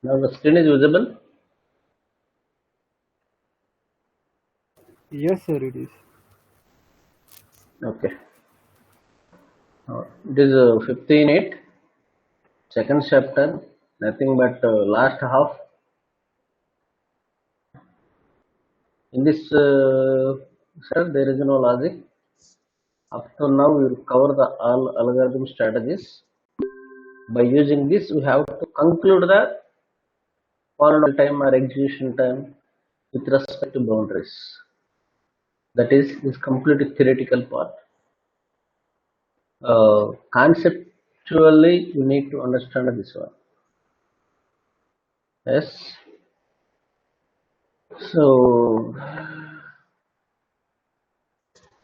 Now the screen is visible. Yes, sir, it is. Okay. It is 15:8, second chapter. Nothing but last half. In this, sir, there is no logic. Up to now, we will cover the all algorithm strategies. By using this, we have to conclude the polynomial time or execution time with respect to boundaries. That is this completely theoretical part. Conceptually, you need to understand this one. Yes. So,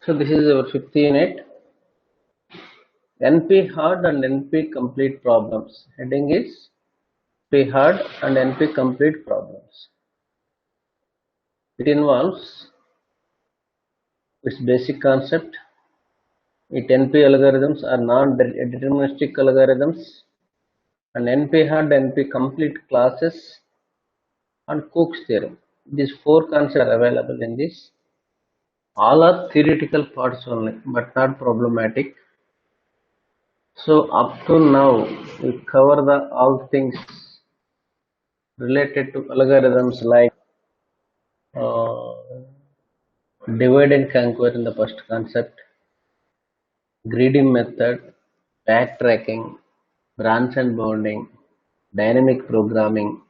so this is our 15:8. NP hard and NP complete problems. Heading is NP hard and NP complete problems. It involves its basic concept. It NP algorithms are non-deterministic algorithms, and NP hard, NP complete classes, and Cook's theorem. These four concepts are available in this. All are theoretical parts only, but not problematic. So up to now, we cover the all things related to algorithms like uh, divide and conquer in the first concept, greedy method, backtracking, branch and bounding, dynamic programming,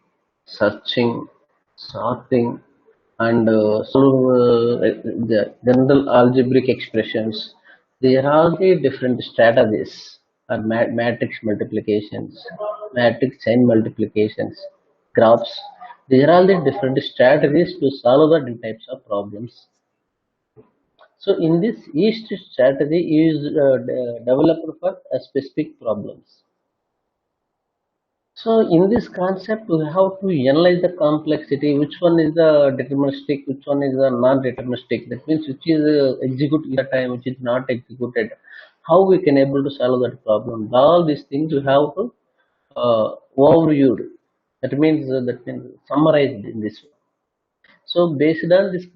searching, sorting, and the general algebraic expressions. These are all the different strategies or matrix multiplications, matrix chain multiplications, graphs. These are all the different strategies to solve the different types of problems. So in this each strategy is developed for a specific problems. So in this concept, we have to analyze the complexity. Which one is the deterministic? Which one is the non-deterministic? That means which is executed in the time, which is not executed. How we can able to solve that problem? All these things we have to overviewed. That means summarized in this way. So based on this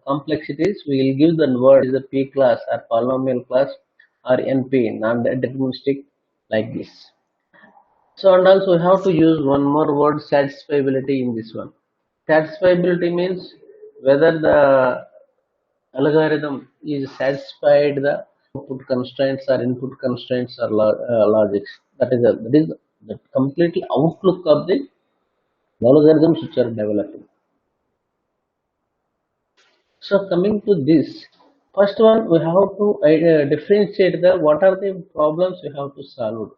complexities, we will give the word is the P class or polynomial class or NP non-deterministic like this. So and also we have to use one more word satisfiability in this one. Satisfiability means whether the algorithm is satisfied the output constraints or input constraints or logics. That is the completely outlook of the algorithms which are developing. So coming to this, first one we have to differentiate the what are the problems we have to solve.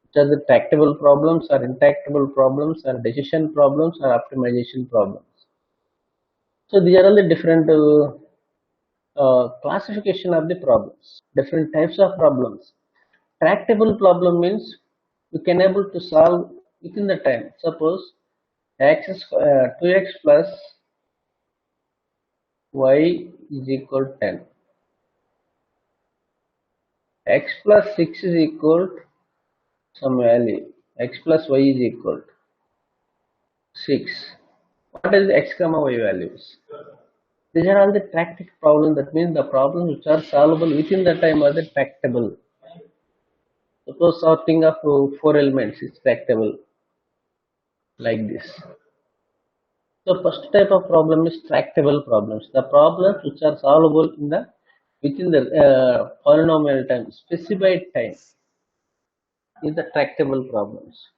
Which are the tractable problems or intractable problems or decision problems or optimization problems. So these are all the different classification of the problems, different types of problems. Tractable problem means you can able to solve within the time. Suppose x is 2x plus y is equal to 10. X plus 6 is equal to some value. X plus y is equal to 6. What is x comma y values? These are all the tractable problems. That means the problems which are solvable within the time are the tractable. Suppose sorting of 4 elements is tractable like this. So first type of problem is tractable problems. The problems which are solvable in the within the polynomial time, specified time, is the tractable problems.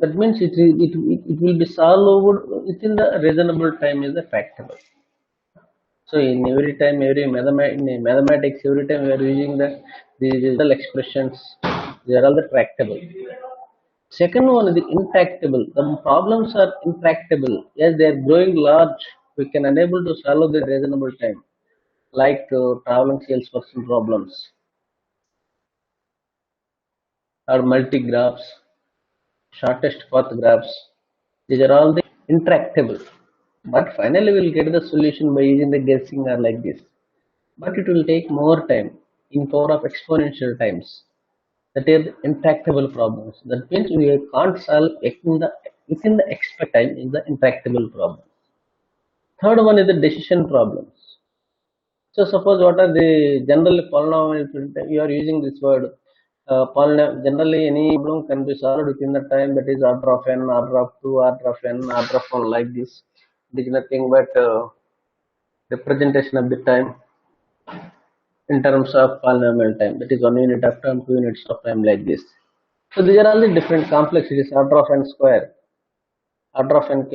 That means it will be solved within the reasonable time is the tractable. So in every time, in mathematics, every time we are using the real expressions, they are all the tractable. Second one is the intractable. The problems are intractable. Yes, they are growing large. We can unable to solve the reasonable time, like traveling salesperson problems or multi graphs, shortest path graphs. These are all the intractable. But finally, we'll get the solution by using the guessing or like this. But it will take more time in power of exponential times. That is intractable problems. That means we can't solve within the expected time is the intractable problem. Third one is the decision problems. So suppose what are the general polynomials? You are using this word polynomial. Generally, any problem can be solved within the time that is order of n, order of 2, order of n, order of 1 like this. It is nothing but representation of the time in terms of polynomial time. That is 1 unit of time, 2 units of time like this. So these are all the different complexities. Order of n square, order of n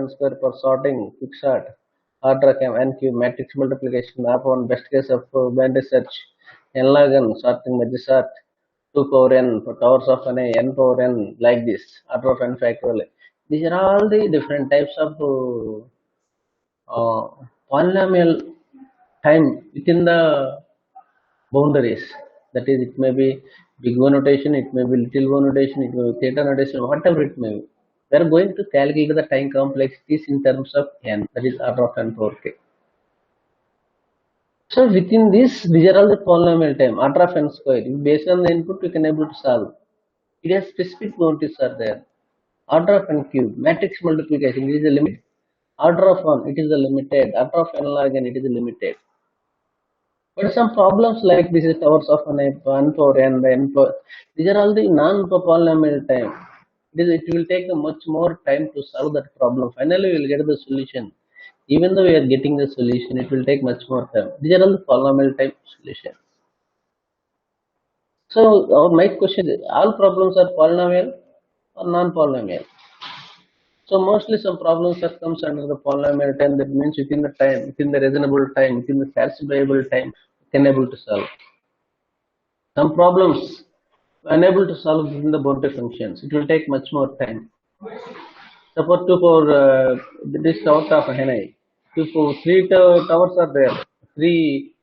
square for sorting, quicksort, order of n cube, matrix multiplication, map on best case of binary search, n log n, sorting, merge sort, 2 power n for towers of n power n like this, order of n factorial. These are all the different types of polynomial time within the boundaries. That is, it may be big O notation, it may be little O notation, it may be theta notation, whatever it may be. We are going to calculate the time complexities in terms of n, that is order of n power k. So within this, these are all the polynomial time, order of n square. Based on the input, we can able to solve. It has specific boundaries are there. Order of n cube, matrix multiplication, it is a limit. Order of 1, it is a limited. Order of n log n, it is a limited. But some problems like this is towers of n power n, n power, these are all the non-polynomial time. It will take much more time to solve that problem. Finally, we will get the solution. Even though we are getting the solution, it will take much more time. These are all the polynomial type solution. So my question is, all problems are polynomial or non-polynomial? So mostly some problems that comes under the polynomial time. That means within the time, within the reasonable time, within the satisfiable time, can able to solve. Some problems unable to solve within the boundary functions. It will take much more time. Suppose this tower of Hanai, if three towers are there, three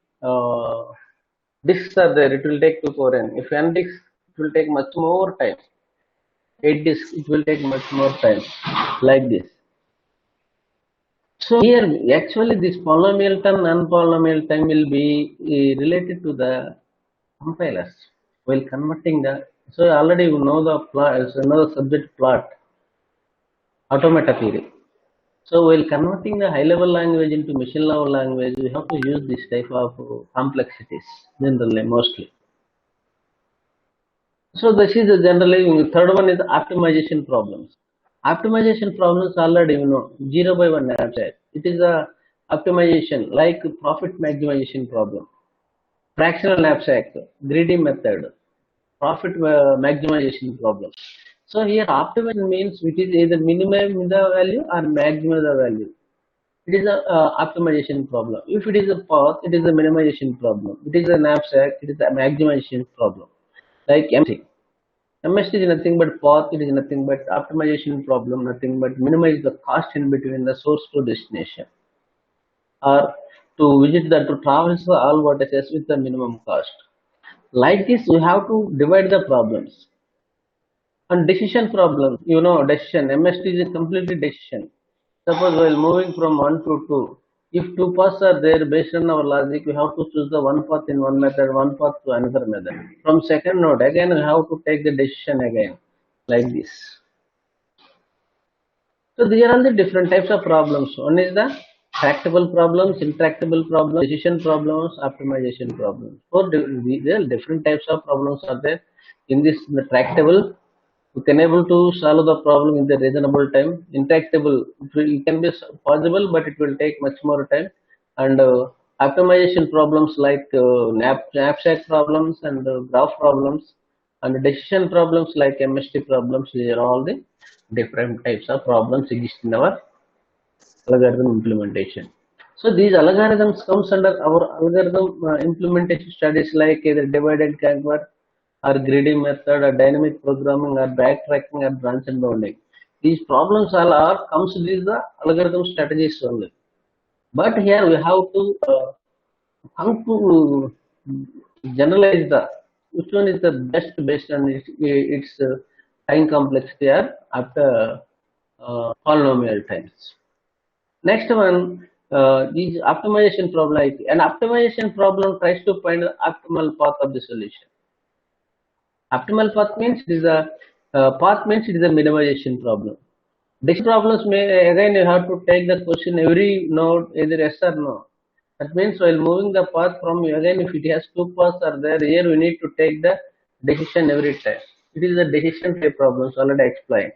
discs are there, it will take 2 power n. If n discs, it will take much more time. 8 discs, it will take much more time. Like this. So here, actually, this polynomial time, non-polynomial time will be related to the compilers. While converting the, so already you know the plot, another subject plot, automata theory. So while converting the high-level language into machine-level language, we have to use this type of complexities generally, mostly. So this is generally, third one is optimization problems. Optimization problems already you know, 0 by 1 abstract. It is a optimization like profit maximization problem, fractional knapsack, greedy method, profit maximization problem. So here optimization means it is either minimum the value or maximum the value. It is a optimization problem. If it is a path, it is a minimization problem. It is a knapsack, it is a maximization problem. Like MST. MST is nothing but path, it is nothing but optimization problem, nothing but minimize the cost in between the source to destination. Or to visit the to traverse all vertices with the minimum cost. Like this, we have to divide the problems. And decision problem, you know, decision. MST is a completely decision. Suppose while moving from 1 to 2, if two paths are there, based on our logic, we have to choose the one path in one method, one path to another method. From second node, again we have to take the decision again, like this. So these are all the different types of problems. One is the tractable problems, intractable problems, decision problems, optimization problems. So there are different types of problems are there. In this, the tractable, we can able to solve the problem in the reasonable time. Intractable, it can be possible, but it will take much more time. And optimization problems like knapsack problems and graph problems and decision problems like MST problems. These are all the different types of problems exist in our algorithm implementation. So these algorithms comes under our algorithm implementation studies like either divide and conquer or greedy method or dynamic programming or backtracking or branch and bounding. These problems all are comes with the algorithm strategies only. But here we have to come to generalize the which one is the best based on its time complexity or after polynomial times. Next one is optimization problem. An optimization problem tries to find the optimal path of the solution. Optimal path means it is a path means it is a minimization problem. Decision problems may again you have to take the question every node either yes or no. That means while moving the path from again if it has two paths are there here we need to take the decision every time. It is a decision type problems already explained.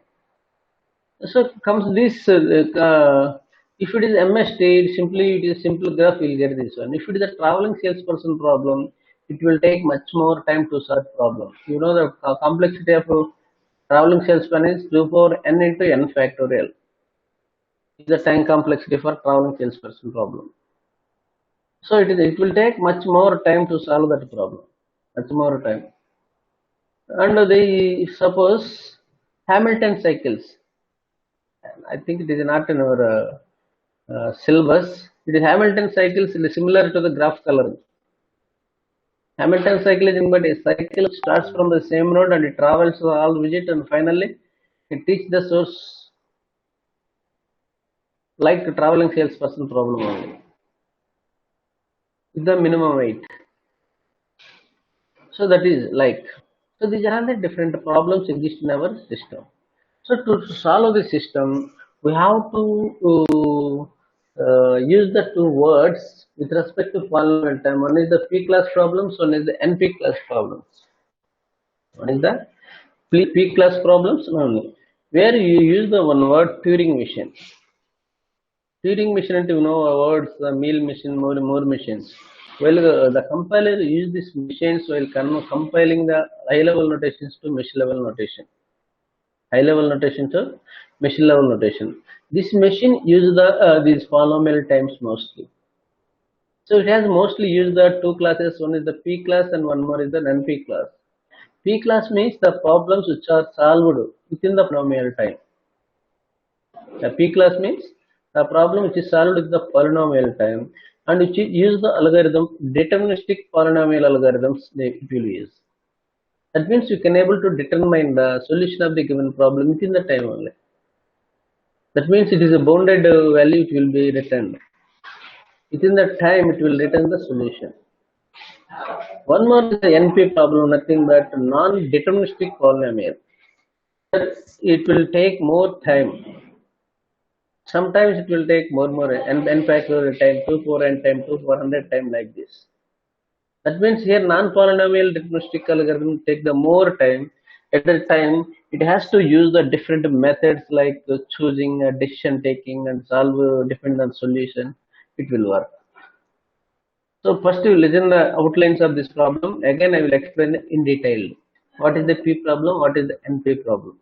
So comes this if it is MST simply it is simple graph you'll get this one. If it is a traveling salesperson problem it will take much more time to solve problem. You know the complexity of traveling salesman is 2 power n into n factorial is the time complexity for traveling salesperson problem. So it will take much more time to solve that problem. Much more time. And the suppose Hamilton cycles. I think it is not in our syllabus. It is Hamilton cycles similar to the graph coloring. Hamilton cycle is but a cycle starts from the same node and it travels to all digits and finally it reaches the source like the traveling salesperson problem only. With the minimum weight. So that is like, so these are the different problems exist in our system. So to solve the system, we have to use the two words with respect to polynomial time. One is the P class problems, one is the NP class problems. One is the P class problems only, where you use the one word Turing machine. Turing machine, you know words, the meal machine, more machines. Well, the compiler use these machines while compiling the high-level notations to mesh-level notation. High-level notation to mesh-level notation. This machine uses the these polynomial times mostly. So it has mostly used the two classes. One is the P class and one more is the NP class. P class means the problems which are solved within the polynomial time. The P class means the problem which is solved with the polynomial time and which use the algorithm deterministic polynomial algorithms it will use. That means you can able to determine the solution of the given problem within the time only. That means it is a bounded value it will be returned. Within the time it will return the solution. One more is the NP problem, nothing but non-deterministic polynomial. It will take more time. Sometimes it will take more n factorial time, 2 4 n time, 2 400 time like this. That means here non-polynomial deterministic algorithm take the more time. At the time, it has to use the different methods like choosing, decision taking, and solve dependent solution. It will work. So first you listen the outlines of this problem. Again, I will explain in detail. What is the P problem? What is the NP problem?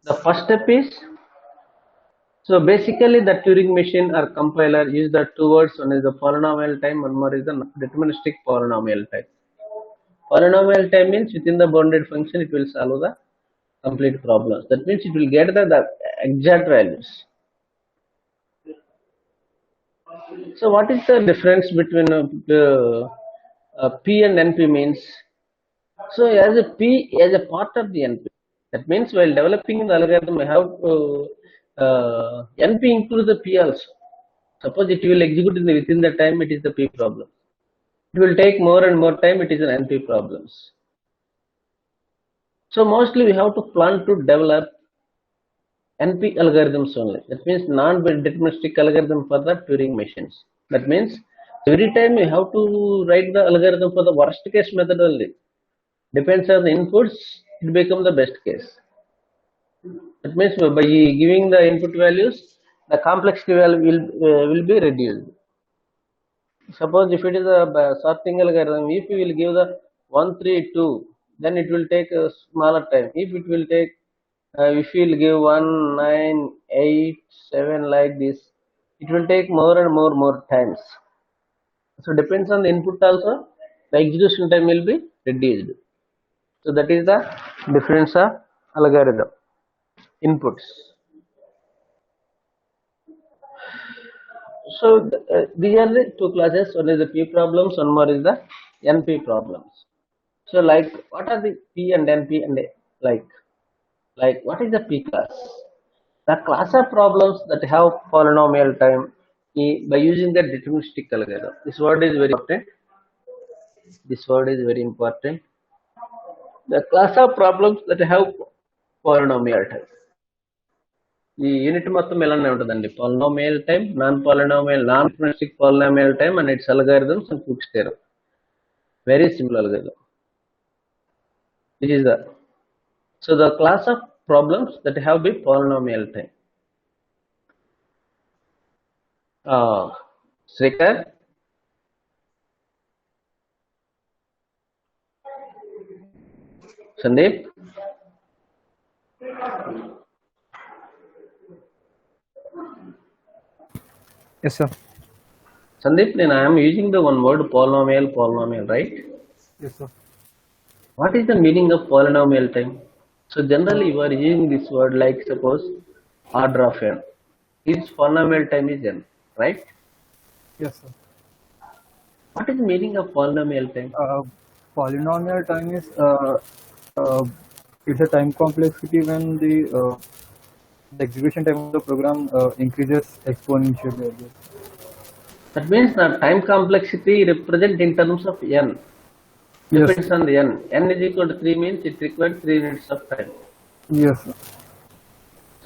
The first step is, so basically the Turing machine or compiler use the two words. One is the polynomial time, one more is the deterministic polynomial time. Polynomial time means within the bounded function it will solve the complete problems. That means it will get the exact values. So what is the difference between P and NP means? So as a P as a part of the NP. That means while developing the algorithm, I have to NP includes the P also. Suppose it will execute within the time, it is the P problem. It will take more and more time, it is an NP problems. So mostly we have to plan to develop NP algorithms only. That means non-deterministic algorithm for the Turing machines. That means every time you have to write the algorithm for the worst case method only. Depends on the inputs, it becomes the best case. That means by giving the input values, the complexity value will be reduced. Suppose if it is a sorting algorithm, if you will give the 1 3 2, then it will take a smaller time. If it will take if you will give 1 9 8 7 like this, it will take more and more times. So depends on the input also, the execution time will be reduced. So that is the difference of algorithm inputs. So these are the two classes. One is the P problems, one more is the NP problems. So like what are the P and NP and like what is the P class? The class of problems that have polynomial time by using the deterministic algorithm. This word is very important. This word is very important. The class of problems that have polynomial time. ఈ unit మొత్తం ఇలానే ఉంటుందండి. Polynomial time, non deterministic polynomial time and it's algorithms and Cook's theorem. Very simple algorithm. This is the class of problems that have the polynomial time. Srikhar, Sandeep, Yes, sir. Sandeep, then I am using the one word polynomial, right? Yes, sir. What is the meaning of polynomial time? So generally you are using this word like suppose order of n. Its polynomial time is n, right? Yes, sir. What is the meaning of polynomial time? Polynomial time is it's a time complexity when the execution time of the program increases exponentially. That means the time complexity represent in terms of n. Yes. Depends on the n. N is equal to 3 means it requires 3 units of time. Yes, sir.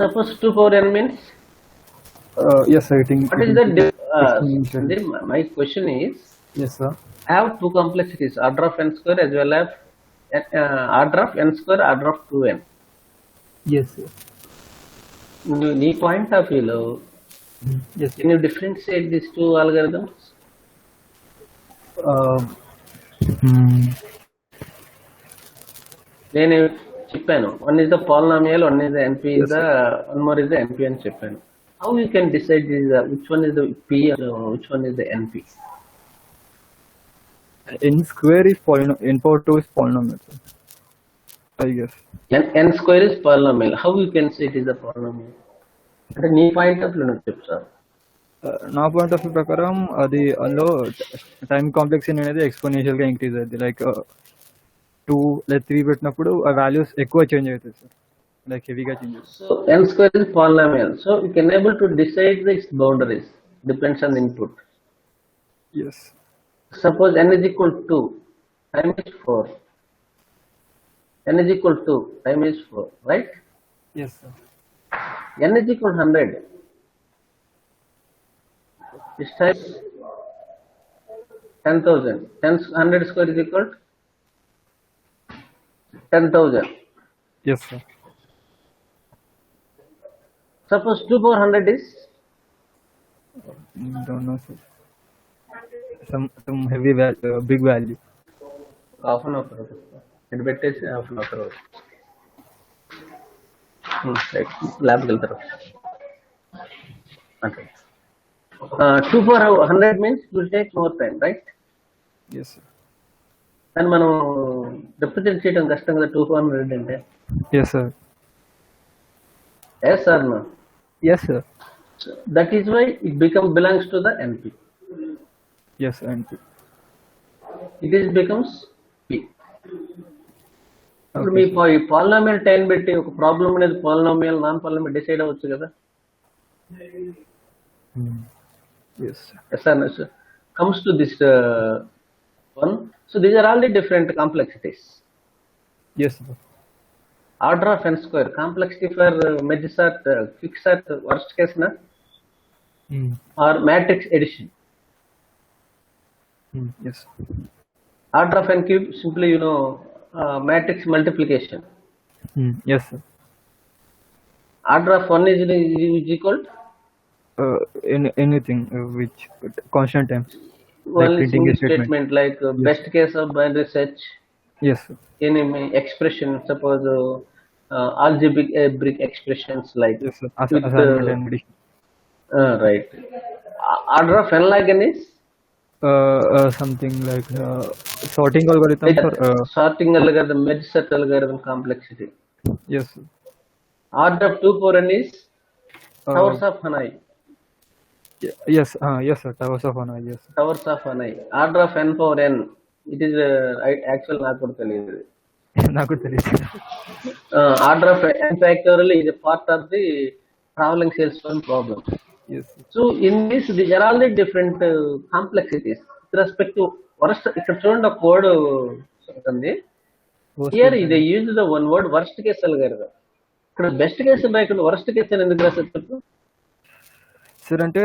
Suppose 2 power n means? Yes, sir. What is the my question is, yes, sir. I have two complexities, order of n square as well as order of n square, order of 2n. Yes, sir. Any point of view, yes, can you differentiate these two algorithms? నేను చెప్పాను, one is the polynomial, one is the NP, one more is the NP అని చెప్పాను. How you can decide which one is the P and which one is the NP? N square is polynomial, n power 2 is polynomial, I guess. N square is polynomial. How you can say it is a polynomial? అంటే నీ point of view నుంచి చెప్పు sir. నా point of view ప్రకారం అది అందులో time complexity అనేది exponential గా ఇంక్రీజ్ అవుతుంది. లైక్ 2 లేదా 3 పెట్టినప్పుడు ఆ వాల్యూస్ ఎక్కువ చేంజ్ అవుతాయి సార్, లైక్ హెవీగా చేంజ్ అవుతుంది. So n square is polynomial, so you can able to decide its boundaries, depends on the input. Yes. Suppose n is equal to 2, time is 4. N is equal to 2, time is 4, right? Yes, sir. N is equal to 100. This time 10,000. 100 square is equal to 10,000. Yes, sir. Suppose 2 power 100 is? Don't know, sir. Some heavy value, big value. Half an hour. It betters half an hour. Lab వెళ్తారు. Okay. 2 power 100 means it will take more time, right? Yes, sir. And మనం represent చేయడం కష్టం కదా 2 power 100 అంటే. Yes, sir. Yes or no? Yes, sir. So that is why it belongs to the NP. Yes, NP. It becomes P. ఇప్పుడు మీ polynomial time పెట్టి ఒక problem అనేది polynomial, non polynomial decide అవ్వచ్చు కదా. Yes, sir. Comes to this one. So these are all the different complexities. Yes, sir. Order of n square, complexity for merge sort, quick sort, worst case na, or matrix addition. Yes. Order of n cube, simply matrix multiplication. Yes, sir. Order of 1 is equal to anything which constant times. One like single statement like yes. Best case of binary search. Yes, sir. Any expression, suppose algebraic expressions like yes, sir. With, right. Order of n log n is something like sorting algorithm for sorting algorithm, merge sort algorithm complexity. Yes, sir. Order of 2 power n is towers of Hanoi. Yes, yes, sir. Towers of Hanoi. Yes, sir. Towers of Hanoi. Order of n power n. It is actual నాకు తెలియదు. నాకు తెలియదు. Order of n factorial is a part of the traveling salesman problem. Yes. So in this, these are all the different complexities with respect to worst. ఇక్కడ చూడండి ఒక code ఉంటుంది. worst Here case they use the one word worst case algorithm. ఇక్కడ best case ఇక్కడ worst case అని ఎందుకు రాస్తారు చెప్పు? సార్ అంటే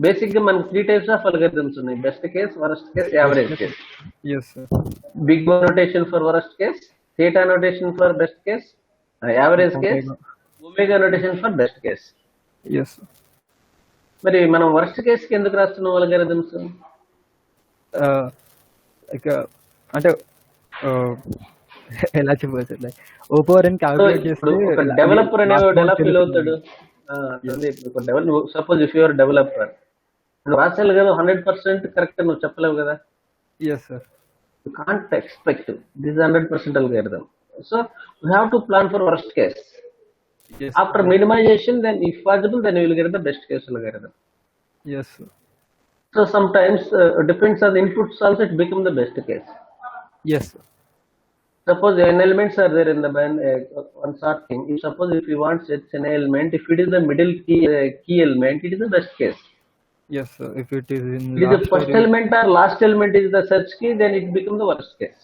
బేసిక్ గా మనకి 3 టైప్స్ ఆఫ్ అల్గరిథమ్స్ ఉన్నాయి: best case, worst case, average case. Yes sir big O notation for worst case, theta notation for best case, average case, omega notation for best case. Yes మరి మనం worst case కి ఎందుకు రాస్తున్నాం algorithms? ఇక అంటే ఎలా చెప్పాలి సార్, లైక్ ఓపర్ అని క్యాల్కులేట్ చేస్తే ఒక డెవలపర్ అనేవాడు ఎలా ఫీల్ అవుతాడు? సపోజ్ ఇఫ్ యువర్ డెవలపర్, నువ్వు రాసేయాలి కదా 100% కరెక్ట్ నువ్వు చెప్పలేవు కదా. Yes sir You can't expect this is 100% algorithm. So you have to plan for worst case. Yes. After minimization, then if possible, then you will get the best case algorithm. Yes. So sometimes depends on the inputs also, it becomes the best case. Yes. Suppose n elements are there in the band, one sort thing. If suppose if you want such an element, if it is the middle key element, it is the best case. Yes, sir. If it is in If the first element or last element is the search key, then it becomes the worst case.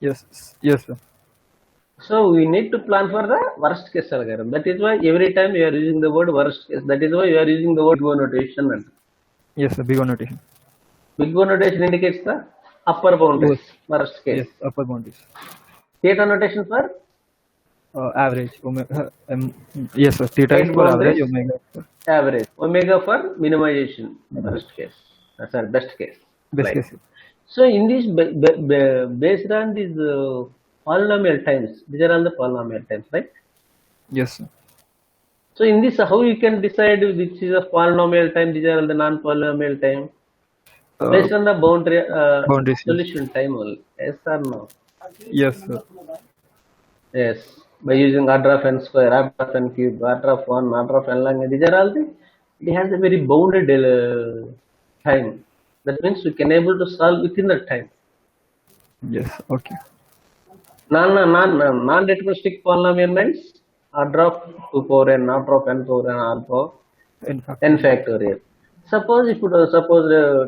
Yes. Yes, sir. So we need to plan for the worst case algorithm. That is why every time you are using the word worst case. That is why you are using the word big O notation. Yes, sir. Big O notation. Big O notation indicates the upper boundaries. Yes. Worst case. Yes, upper boundaries. Theta notation for Average. Omega. Yes, sir. Theta is for average. Omega. Average. Omega for minimization. Worst case. Sorry, best case. Best Right. case. So in this, based on these polynomial times, these are all the polynomial times, right? Yes, sir. So in this, how you can decide which is a polynomial time, these are all the non-polynomial time? Based on the boundaries, yes. solution time only. Yes or no? Yes, sir. Yes. By using order of n square, order of n cube, order of 1, order of n long, these are all the, it has a very bounded time. That means we can able to solve within that time. Yes. Okay. Non-deterministic polynomial means order of 2 power n, order of n power n, r power In fact. n factorial. Suppose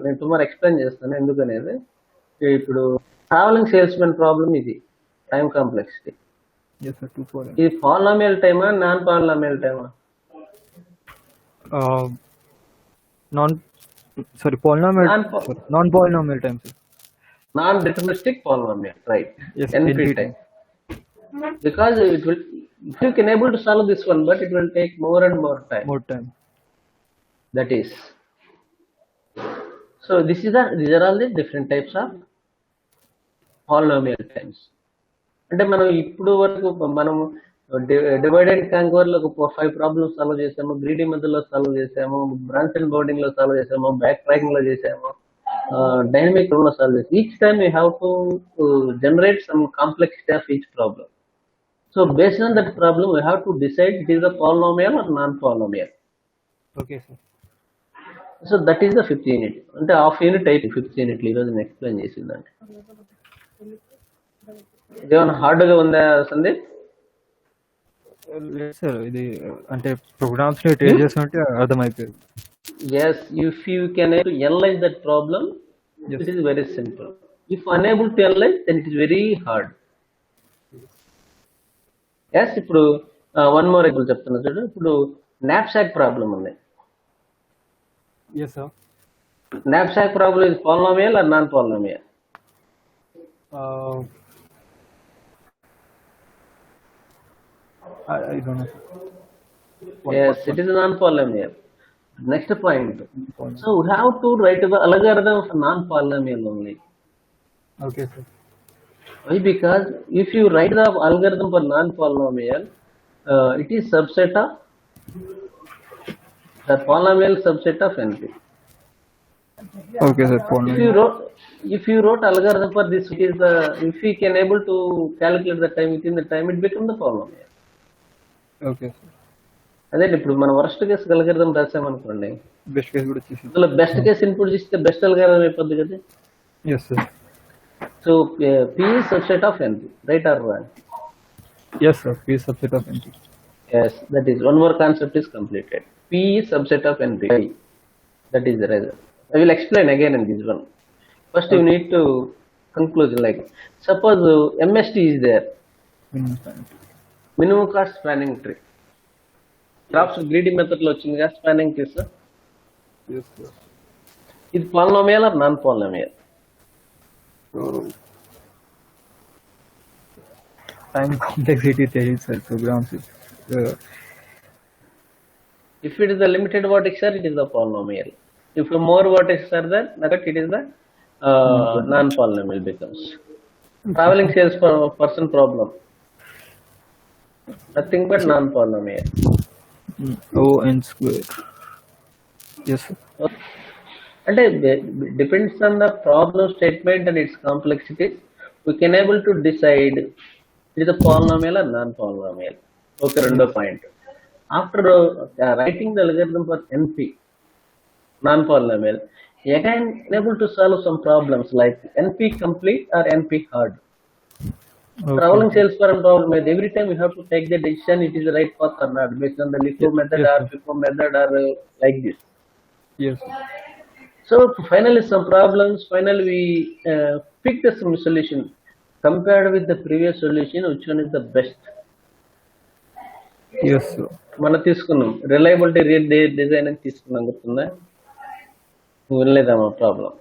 నేను tomorrow explain చేస్తాను ఎందుకనేది. ఇప్పుడు travelling salesmen problem ఇది, time complexity. Yes, sir. 2 4. ఇది polynomial టైమా, non polynomial టైమా? Polynomial. Non-polynomial time, sir. Non-deterministic polynomial, right? Yes, NP time. Because it will, if you can able to solve this one, but it will take more and more time. More time. That is. So these are all the different types of polynomial times. అంటే మనం ఇప్పుడు వరకు మనము divide and conquer లో 5 problems solve చేసాము, greedy method solve చేసాము, branch and bounding లో solve చేసాము, బ్యాక్ ట్రాకింగ్ లో చేసాము, డైనమిక్ లో సాల్వ్ చేసాము. Each time you have to generate some complexity of each problem. So based on that problem you have to decide it is the polynomial or non polynomial. Okay, sir. So that is the 5th unit. అంటే half unit అయితే 5th unit ఈరోజు నేను explain చేసిందండి. ఇదేమన్నా హార్డ్గా ఉందా సందీప్? లేదు sir, ఇది అంటే ప్రోగ్రామ్స్ ని ట్రేస్ చేస్తుంటే అర్థమైపోయింది. Yes, if you can able to analyze that problem, Yes. it is very simple. If unable to analyze, then it is very hard. Yes, ఇప్పుడు వన్ మోర్ ఎగ్జాంపుల్ చెప్తున్నా చూడు. ఇప్పుడు నాప్సాక్ ప్రాబ్లం ఉంది. Yes, sir. Knapsack problem is polynomial or non polynomial? I don't know. Yes, it is non-polynomial. Next point. So we have to write the algorithm of non-polynomial only. Okay, sir. Why? Because if you write the algorithm for non-polynomial, it is subset of the polynomial subset of NP. Okay, sir. If you wrote algorithm for this, it is the, if we can able to calculate the time within the time, it becomes the polynomial. Okay, sir. అదే ఇప్పుడు మనం worst case algorithm రాసామనుకోండి, best case కూడా వచ్చేసింది. అందులో best case input చేస్తే best algorithm అయిపోద్ది కదా. Yes, sir. So P is subset of NP, right or wrong? Yes, sir. P is subset of NP. Yes, that is one more concept is completed. P is subset of NP. That is the result. I will explain again in this one. First, you need to conclusion. Like suppose MST is there, minimum cost spanning tree. Traps greedy method లో వచ్చింది కదా spanning trees. Yes, sir. ఇది polynomial or non polynomial? So time complexity theory, sir, programs is If it is the limited vertex, sir, it is the polynomial. If more vertices are there, that it is the non-polynomial becomes. Traveling sales person problem. Nothing but non-polynomial. O n square. Yes, sir. And it depends on the problem statement and its complexity. We can able to decide it is a polynomial or non-polynomial. Okay, rando point. After writing the algorithm for NP, non-polynomial, again able to solve some problems like NP complete or NP hard. Traveling sales firm problem is every time you have to take the decision it is the right path or not based on the LIFO method or FIFO method or like this. Yes, sir. So finally some problems, finally we pick the some solution compared with the previous solution, which one is the best. Yes, sir. మనం తీసుకున్నాం reliability design అని తీసుకున్నాం, గుర్తుందా? నువ్వు వినలేదమ్మా problem.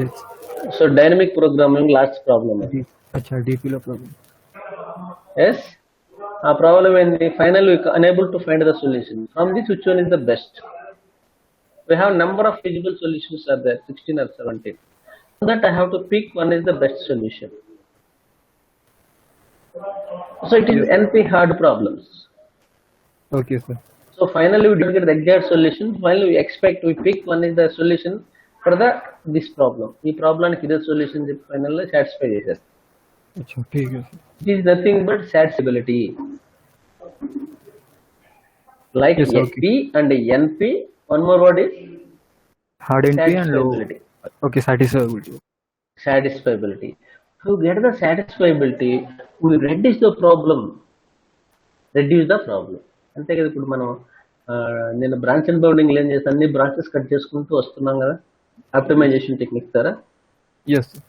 Yes. So dynamic programming last problem అది. అచ్చా DP లో ప్రాబ్లం. ఎస్, ఆ ప్రాబ్లం ఏంటి? Final we unable to find the solution from this which one is the best. We have number of feasible solutions are there, 16 or 17. So that I have to pick one is the best solution. So it is NP hard problems. Okay, sir. So finally we don't get the exact solution. Finally we expect we pick one is the solution for this problem. ఈ ప్రాబ్లానికి ఇదే solution చెప్పి final గా satisfy చేశారు. అచ్చా ठीक है sir. It is nothing but satisfiability. Like Yes, okay. SP and NP. One more word is Hard NP and low. satisfiability. Okay, satisfiability. Satisfiability. To get the satisfiability, we reduce the problem. Reduce the problem. అంతే కదా. ఇప్పుడు మనం నేను branch and bounding ఏం చేస్తాను, అన్ని branches cut చేసుకుంటూ వస్తున్నాం కదా ఆప్టిమైజేషన్ టెక్నిక్ ద్వారా. Yes, sir.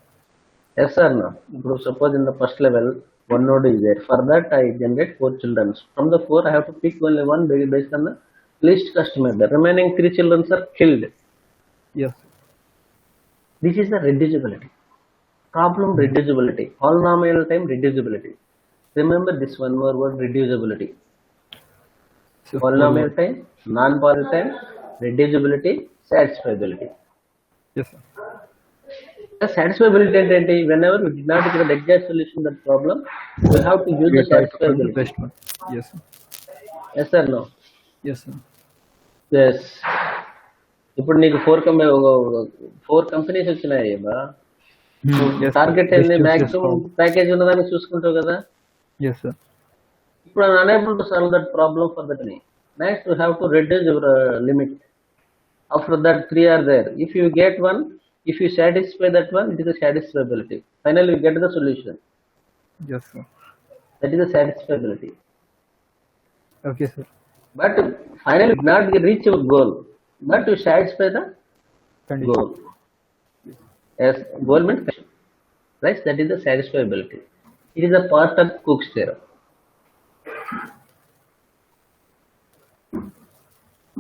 ఎస్ సార్ నా. ఇప్పుడు suppose in the first level one node is there. For that I generate 4 children. From the 4 I have to pick only one based on the least customer. The remaining 3 children are killed. Yes. This is the reducibility. Problem reducibility. Polynomial time reducibility. Remember this one more word, reducibility. So, Polynomial time, non-polynomial time, reducibility, satisfiability. yes, sir. The satisfiability ఏంటంటే whenever we did not get the exact solution to that problem, we have to use We the try to find the satisfiability. best one. Yes, sir. Yes or no? Yes, sir. Yes. ఇప్పుడు నీకు 4 companies వచ్చినాయి కదా. Yes, target sir. ఏంది? Best maximum choose package ఉన్నదాన్ని చూసుకుంటావు కదా. Yes, sir. ఇప్పుడు I'm unable to solve that problem for that money. Next you have to reduce your limit. After that 3 are there. If you get one, if you satisfy that one, it is a satisfiability. Finally you get the solution. Yes, sir. That is a satisfiability. Okay, sir. But finally you not reach your goal. But you satisfy the Condition. goal. Yes, goal means condition. Right? That is the satisfiability. It is a part of Cook's theorem.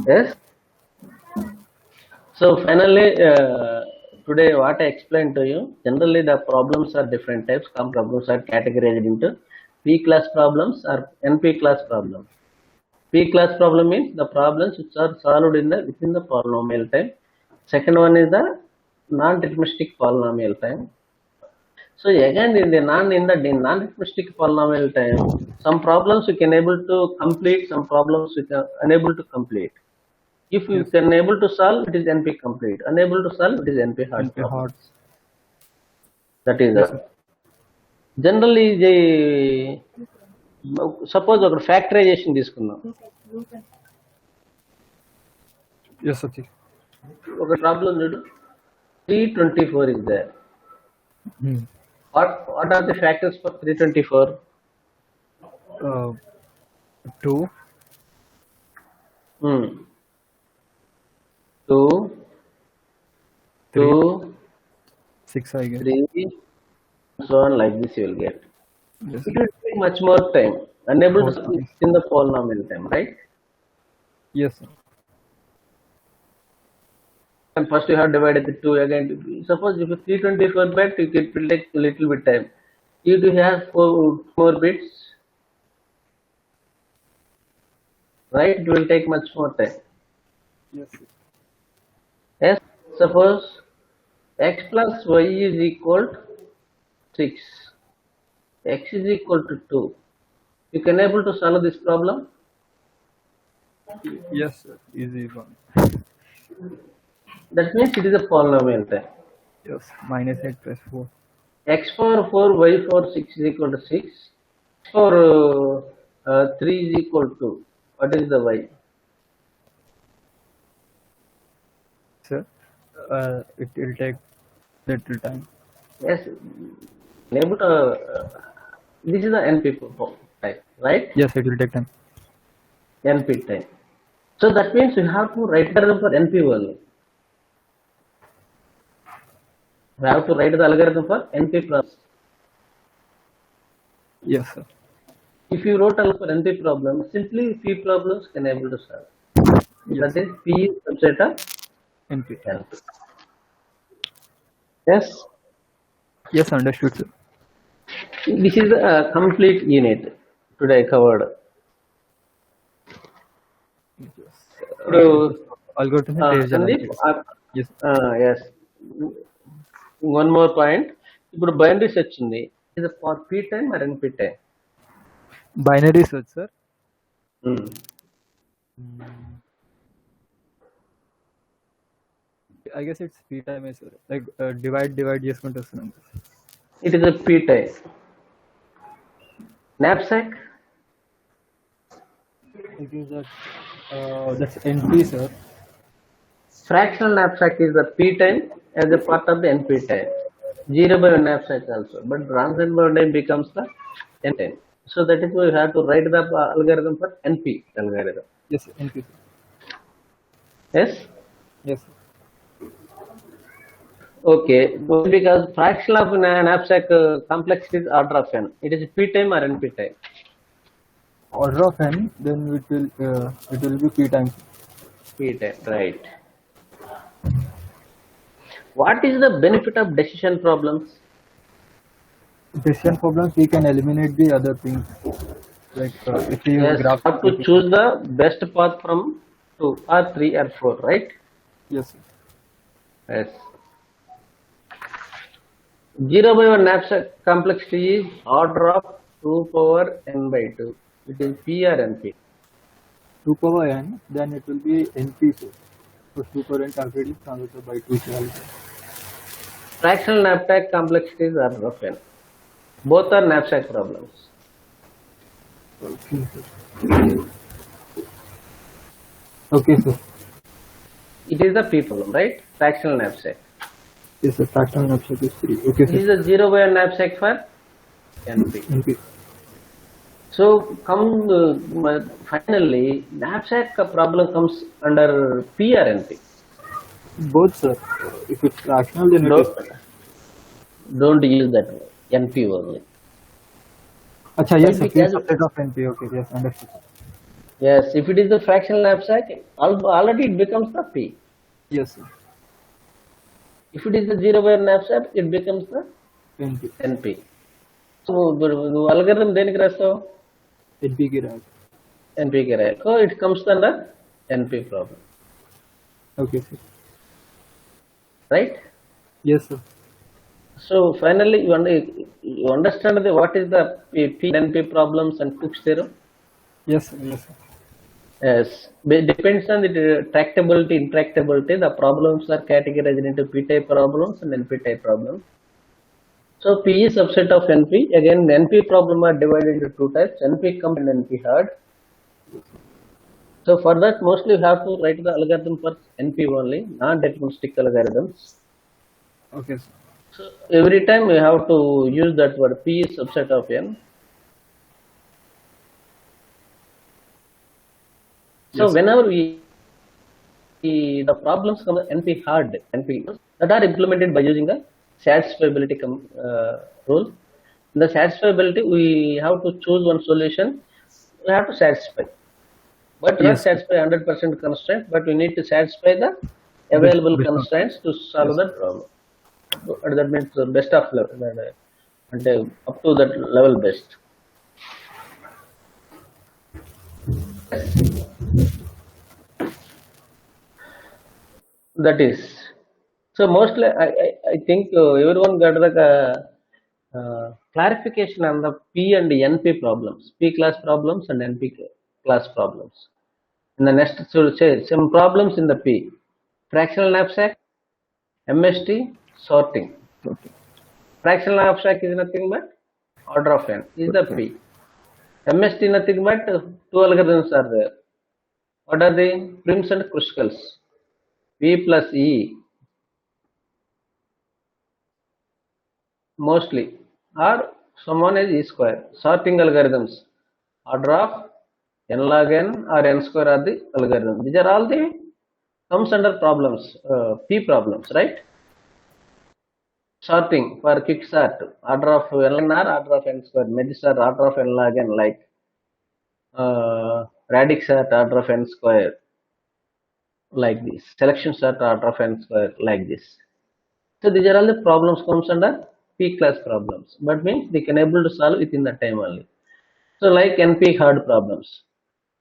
Yes. So finally, today what I explained to you, generally the problems are different types. Some problems are categorized into P class problems or NP class problems. P class problem means the problems which are solved within the polynomial time. Second one is the non-deterministic polynomial time. So again in the non-deterministic polynomial time, some problems we can able to complete, some problems we can unable to complete. If you can able to solve, it is NP complete. Unable to solve, it is NP hard. NP hard. That is generally the suppose ఒక factorisation తీసుకుందాం. Yes, sir. ఒక problem చూడు, 324 is there. What are the factors for 324? 2. 2, 2, 6, I guess. 3, so on, like this you will get. Yes. It will take much more time, unable to More solve time. in the polynomial time, right? Yes, sir. And first you have divided the 2 again. Suppose if you 324 bit, it will take a little bit time. You do have 4 more bits, right? It will take much more time. Yes, sir. Yes, suppose x plus y is equal to 6, x is equal to 2. You can able to solve this problem. Yes, sir. Easy one. That means it is a polynomial time. Yes. -8 plus 4. X power 4, y power 6 is equal to 6. X power 3 is equal to, what is the y? Sir, it will take little time. Yes, able to, this is the NP type, right? Yes, it will take time. NP type. So that means you have to write the algorithm for NP only. We have to write the algorithm for NP plus. Yes, sir. If you wrote algorithm for NP problem, simply P problems can able to solve. Yes. That is P is subset of NP. NP. Yes, Yes, understood, sir. this is a complete unit today covered. ఇప్పుడు Algorithm is Sandeep Yes. yes, one more point. ఇప్పుడు binary search ఉంది, ఇది for P time or NP time? Binary search, sir. I guess it's P time, sir. Like divide చేసుకుంటూ వస్తున్నాం. It is a P type. Knapsack? It is that's NP, sir. Fractional knapsack is the P time as a part of the NP time. 0 by 1 knapsack also, but Ranson by 1 time becomes the N time. So that is why you have to write the algorithm for NP algorithm. Yes, NP. Yes? Yes. Okay, because fraction of knapsack complexity is order of n. It is P time or NP time? Order of n, then it will be P time. P time, right. What is the benefit of decision problems? Decision problems, we can eliminate the other things. Like if you use Yes, graph. have to choose the best path from 2 or 3 or 4, right? Yes. Yes. 0 by 1 knapsack complexity is order of 2 power n by 2. It is P or NP? 2 power n, then it will be NP, sir. So 2 power n calculated is transmitted by 2 shall. Fractional knapsack complexity is order of n. Both are knapsack problems. Okay, sir. Okay, sir. It is the P problem, right? Fractional knapsack. Yes, sir. Fractional knapsack is 3. Okay, This sir. is a 0 by 1 knapsack for NP. NP. So finally, knapsack problem comes under P or NP? Both, sir. If it's fractional, then it is. Don't use that word. NP only. Acha, yes, sir. P is Because- subset of NP. Okay, yes, understood, sir. Yes, if it is the fractional knapsack, already it becomes the P. Yes, sir. If it is the 0 by 1 knapsack, it becomes the NP. NP. So నువ్వు algorithm దేనికి రాస్తావు? NP ki right. NP కి రాయాలి. So it comes under NP problem, Okay, sir. right? Yes, sir. So finally, you understand what is the P and NP problems and Cook's theorem? Yes, sir. Yes, sir. Yes, it depends on the tractability, intractability. The problems are categorized into P type problems and NP type problems. So P is subset of NP. Again, NP problem are divided into 2 types: NP comp and NP hard. So for that, mostly you have to write the algorithm for NP only, non-deterministic algorithms. Okay, sir. So every time you have to use that word P is subset of N. So Yes. whenever the problems come NP hard, NP that are implemented by using the satisfiability rule. In the satisfiability, we have to choose one solution. We have to satisfy, but not Yes, satisfy 100% constraint. But we need to satisfy the available best of constraints to solve yes. that problem. So, that means the best of level, and up to that level best. That is. So mostly, I think everyone got the clarification on the P and NP problems, P class problems and NP class problems. In the next, so say some problems in the P, fractional knapsack, MST, sorting. Okay. Fractional knapsack is nothing but order of n is the Okay. P. MST nothing but two algorithms are there. What are they? Prims and Kruskal's. P plus E mostly, or someone is E square. Sorting algorithms, order of n log n or n square are the algorithm. These are all the comes under problems, P problems, right? Sorting for quick sort, order of n log n or order of n square. Merge sort, order of n log n, like radix sort, order of n square, like this. Selection sort, order of n square, like this. So these are all the problems comes under P class problems, but means they can able to solve within the time only. So like NP hard problems.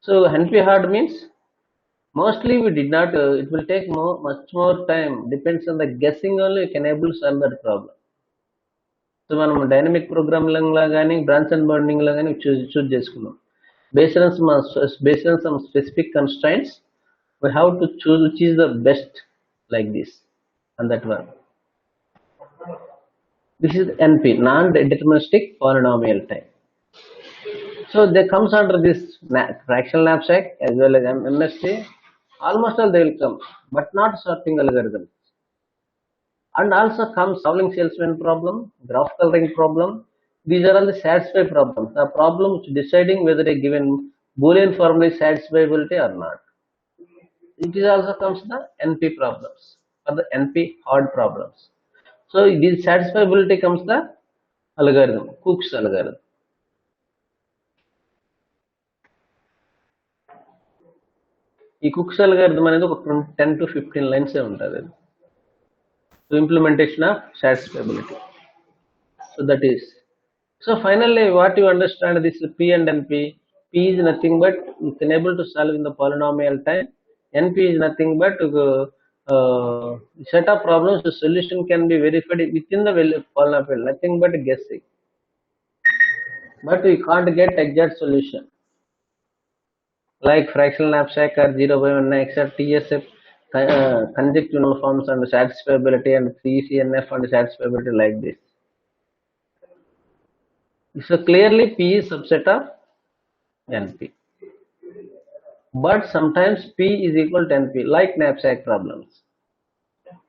So NP hard means mostly we did not. It will take much more time. Depends on the guessing only. You can able to solve that problem. So మనం dynamic programming లా కానీ branch and burning లా కానీ choose చేసుకున్నాం. Based on some specific constraints, we have to choose which is the best, like this, and that one. This is NP, non-deterministic polynomial time. So they comes under this fractional knapsack as well as MST. Almost all they will come, but not sorting algorithm. And also comes solving salesman problem, graph coloring problem. These are all the satisfy problems. The problem which deciding whether a given Boolean formula is satisfiability or not. It is also comes the NP problems or the NP hard problems. So this satisfiability comes the algorithm, Cook's algorithm. ఈ cooks algorithm అనేది ఒక 10 to 15 lines ఉంటుంది. So implementation of satisfiability. So that is. So finally, what you understand this P and NP. P is nothing but you can able to solve in the polynomial time. NP is nothing but set of problems. The solution can be verified within the polynomial. Nothing but guessing. But we can't get exact solution. Like fractional knapsack or 0 by 1 x or TSF, conjectural forms and satisfiability, and 3CNF and satisfiability, like this. So clearly P is subset of NP. But sometimes P is equal to NP, like knapsack problems.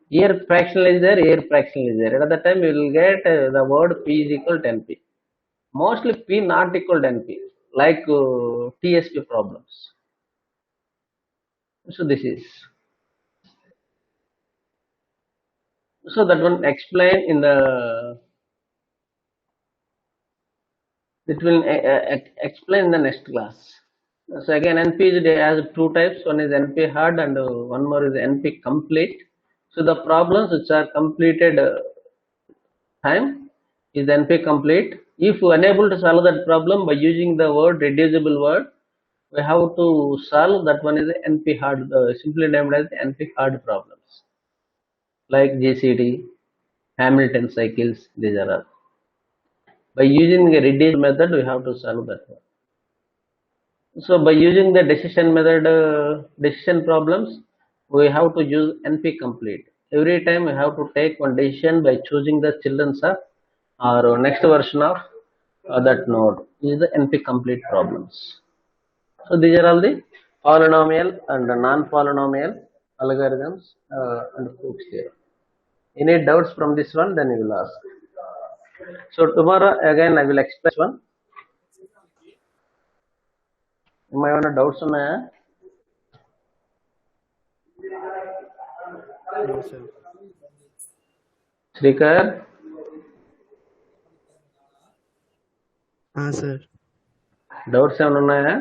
Here fractional is there, here fractional is there. At the time you will get the word P is equal to NP. Mostly P not equal to NP, like TSP problems. So this is. So that one explained in the. It will explain in the next class. So again, NP has two types. One is NP hard and one more is NP complete. So the problems which are completed time is NP complete. If unable to solve that problem by using the word reducible word, we have to solve that one is NP hard, simply named as NP hard problems, like GCD, Hamilton cycles. These are all. By using a reduced method, we have to solve that one. So by using the decision method, decision problems, we have to use NP complete. Every time we have to take one decision by choosing the children's of or next version of that node. This is the NP complete problems. So these are all the polynomial and non-polynomial algorithms and Cook's theorem. Any doubts from this one? Then you will ask. So tomorrow again I will explain one. ఏమైనా doubts ఉన్నాయా? No, sir. Srikar, sir. Doubts ఏమైనా ఉన్నాయా?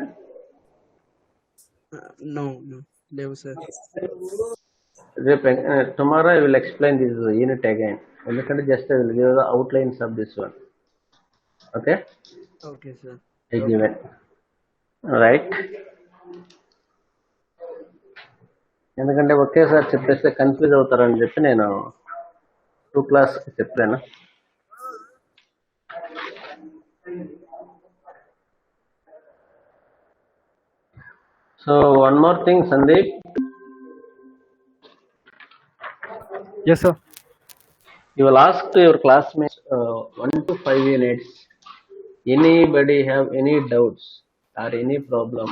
No, leave, sir. రేపు tomorrow I will explain this unit again, ఎందుకంటే just I will give the outlines of this one. Okay, Okay, sir. I given right. ఎందుకంటే ఒకేసారి చెప్పేస్తే confuse అవుతారని చెప్పి నేను 2 క్లాస్ చెప్పాను. So one more thing, Sandeep, Yes, sir. you will ask to your classmates 1 to 5 units. Anybody have any doubts or any problem?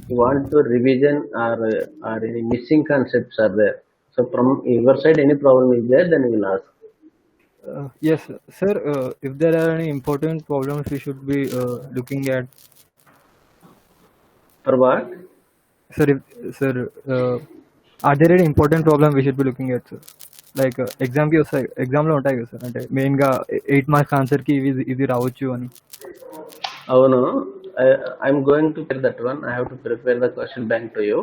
You want to revision or any missing concepts are there? So from your side, any problem is there, then you will ask. Yes, sir. If there are any important problems, we should be looking at. For what? Sir, are there any important problem we should be looking at, sir? Like exam లో ఉంటాయి కదా sir, అంటే main గా 8 marks answer కి ఇది రావచ్చు అని. అవును, I'm going to prepare that one. I have to prepare the question bank to you.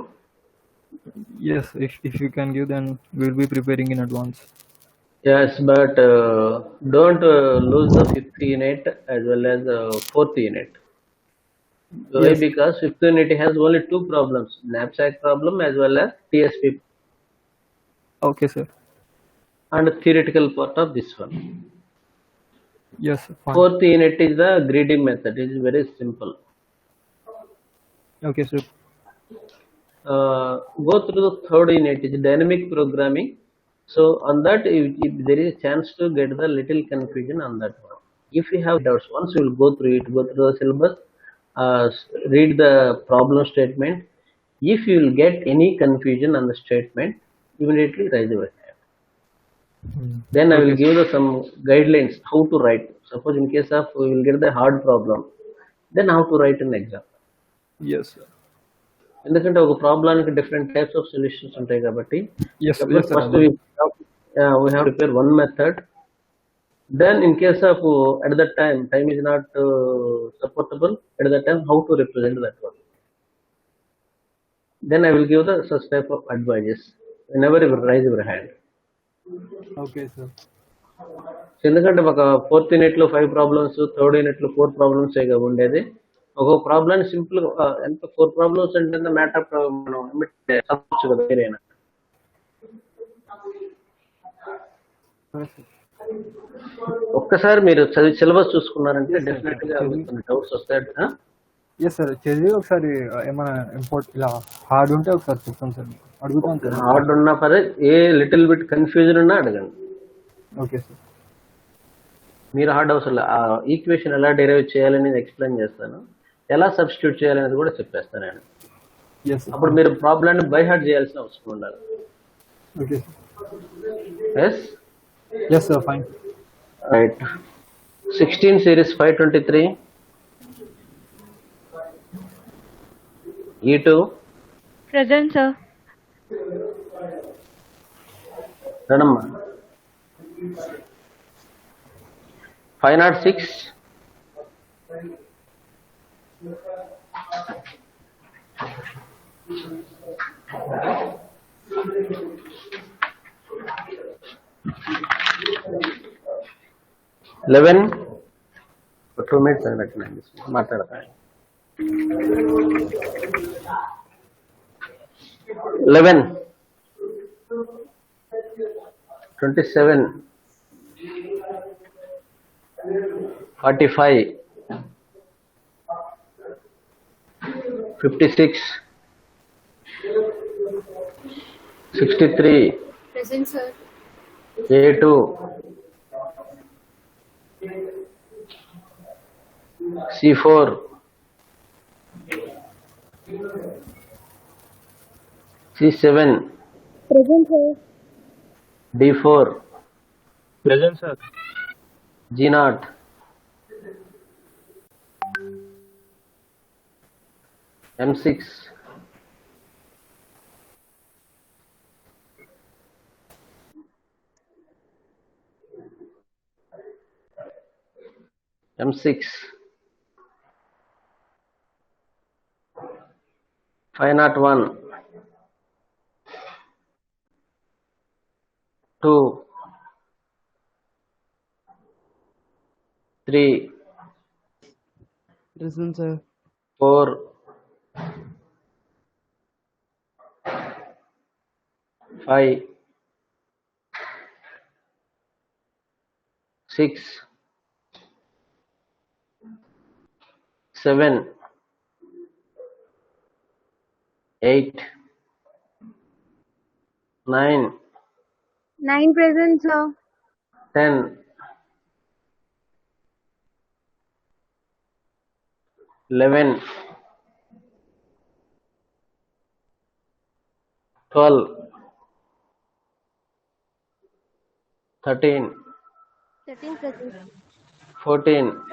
Yes, if you can give, then we'll be preparing in advance. Yes, but don't lose the 5th unit as well as 4th unit. Why? Yes. Because 5th unit has only 2 problems, knapsack problem as well as TSP, Okay, sir. and theoretical part of this one. Yes, fine. 4th unit is the greedy method. It is very simple. Okay, sir. Go through the 3rd unit, is dynamic programming. So on that, if there is a chance to get the little confusion on that one. If you have doubts, once you will go through it, go through the syllabus, read the problem statement. If you will get any confusion on the statement, immediately raise your hand. Then I will give you some guidelines how to write. Suppose in case of you will get the hard problem, then how to write an exam. Yes, sir. ఎందుకంటే ఒక ప్రాబ్లానికి different types of solutions ఉంటాయి కాబట్టి Yes, sir. First we have to prepare one method. Then in case of at that time is not supportable, at that time how to represent that one. Then I will give the such type of advices whenever you raise your hand. Okay, sir. ఎందుకంటే ఒక 4th unit లో 5 problems, 3rd unit లో 4 problems ఉండేది. ఒక problem simple ఎంత 4 problems అంటే matter మనం చదవచ్చు కదా వేరేనా. ఒక్కసారి మీరు చదివి సిలబస్ చూసుకున్నారంటే డెఫినెట్ గా కొన్ని డౌట్స్ వస్తాయి. ఎస్ సార్, చదివి ఒకసారి ఏమైనా ఇలా హార్డ్ ఉంటే ఒకసారి చెప్తాను సార్, అడుగుతాను సార్. హార్డ్ ఉన్నా పరే, ఏ లిటిల్ బిట్ కన్ఫ్యూజన్ ఉన్నా అడగండి. Okay sir. మీరు హార్డ్ అవసరం, ఆ ఈక్వేషన్ ఎలా డెరైవ్ చేయాలనేది ఎక్స్ప్లెయిన్ చేస్తాను, ఎలా సబ్స్టిట్యూట్ చేయాలనేది కూడా చెప్పేస్తాను నేను. అప్పుడు మీరు ప్రాబ్లమ్ బై హార్ట్ చేయాల్సిన అవసరం ఉండాలి. Okay yes yes sir, fine. Right. 16 series 523 E2 Present, sir. Ranamma 506 11 2 minutes అని పెట్టండి, మాట్లాడతాను. 11 27 45 56 63 Present, sir. A2 C4 C7 Present, sir. D4 present sir. G0 M6 Present, M6, 501, 2, 3, Present, sir. 4, 5, 6, 7, 8, 9, 9 present, sir. 10, 11, 12, 13, 13 present. 14,